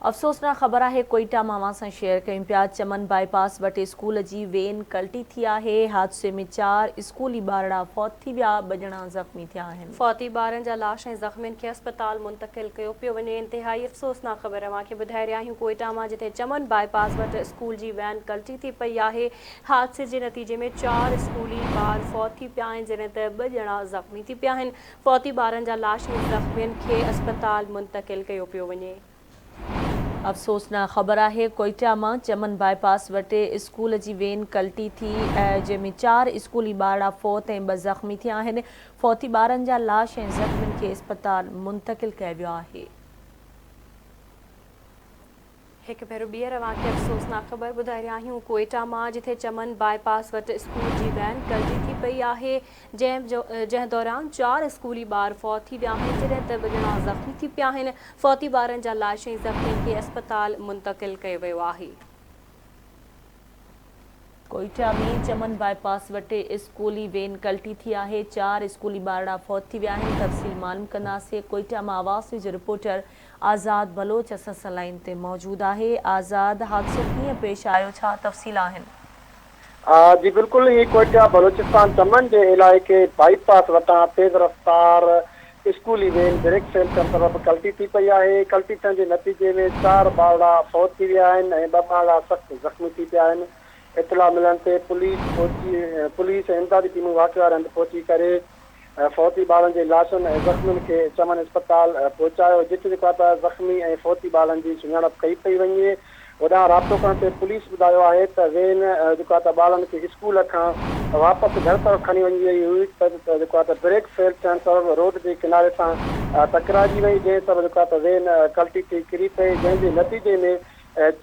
अफ़सोसनाक ख़बर है कोयटा मां सां शेयर कयूं पिया। चमन बाईपास वटि स्कूल जी वेन कल्टी थी आहे। हादसे में 4 स्कूली ॿारड़ा फौत थी विया, 2 ॼणा ज़ख़्मी थिया आहिनि। फौती ॿारनि जा लाश ऐं ज़ख़्मियुनि खे अस्पताल मुंतक़िल कयो पियो वञे। इंतिहाई अफ़सोसनाक ख़बर अव्हांखे ॿुधाए रहिया आहियूं कोयटा मां, जिथे चमन बाईपास वटि स्कूल जी वैन कल्टी थी पई आहे। हादसे जे नतीजे में 4 स्कूली ॿार फौत थी पिया आहिनि, जॾहिं त 2 ॼणा ज़ख़्मी थी पिया आहिनि। फौती ॿारनि जा लाश ऐं ज़ख़्मियुनि खे अस्पताल मुंतक़िल कयो पियो वञे। अफ़सोसनाक ख़बर है कोयटा मां चमन बाईपास वटि स्कूल जी वेन कल्टी थी, जंहिंमें 4 स्कूली ॿारड़ा फौत ऐं 2 ज़ख़्मी थिया आहिनि। फौती ॿारनि जा लाश ऐं ज़ख़्मियुनि खे अस्पताल मुंतक़िल कयो वियो आहे। एक भेरो ॿीहर अव्हांखे अफ़सोसनाक ख़बर ॿुधाए रहिया आहियूं कोयटा मां, जिथे चमन बाईपास वटि स्कूल जी वैन कल्टी थी पई आहे, जंहिं दौरान 4 स्कूली ॿार फौत थी विया आहिनि, जॾहिं त 2 ॼणा ज़ख़्मी थी पिया आहिनि। फौती ॿारनि जा लाश ऐं ज़ख़्मियुनि खे अस्पताल मुंतक़िल कयो वियो आहे। कोयटा में चमन बाईपास वटि स्कूली वेन कल्टी थी आहे। 4 स्कूली ॿारड़ा फौत थी विया आहिनि। तफ़सील मालूम कंदासीं। कोयटा मां आवाज़ न्यूज़ रिपोर्टर आज़ाद बलोच असां सां लाइन ते मौजूद आहे। आज़ाद, हादसो कीअं पेश आयो, छा तफ़सील आहिनि? जी बिल्कुल, ये कोयटा बलोचिस्तान चमन के इलाके बाईपास वटां तेज़ रफ्तार स्कूली वेन ब्रेक फेल थियण सबबि कल्टी थी पई आहे। कल्टी थियण जे नतीजे में 4 ॿारड़ा फौत थी विया आहिनि ऐं 2 ॿारड़ा सख़्त ज़ख़्मी थी पिया आहिनि। इतला मिलण ते पुलिस ऐं इमदादी टीमूं वाक़िए वारनि हंधि पहुची करे फौती ॿारनि जे लाशुनि ऐं ज़ख़्मियुनि खे चमन अस्पताल पहुचायो, जिते जेका त ज़ख़्मी ऐं फौती ॿारनि जी सुञाणप कई पई वञे। होॾां राब्तो करण ते पुलिस ॿुधायो आहे त वेन जेका त ॿारनि खे स्कूल खां वापसि घर तरफ़ खणी वञी वई हुई, त जेका त ब्रेक फेल थियण सबबि रोड जे किनारे सां टकराइजी वई, जंहिं सबबि जेका त वेन कल्टी थी किरी पई, जंहिंजे नतीजे में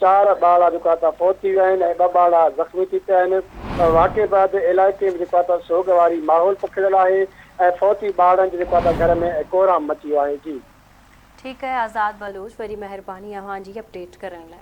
4 ॿारड़ा जेका त फौत थी विया आहिनि ऐं 2 ॿारड़ा ज़ख़्मी थी पिया आहिनि। वाक़िए बैदि इलाइक़े में जेका त सोग वारी माहौल पोखियल आहे ऐं फौती ॿारनि जे जेका त घर में कोहराम मची वियो आहे। जी ठीकु है आज़ाद बलोच, वरी महिरबानी अव्हांजी अपडेट करण लाइ।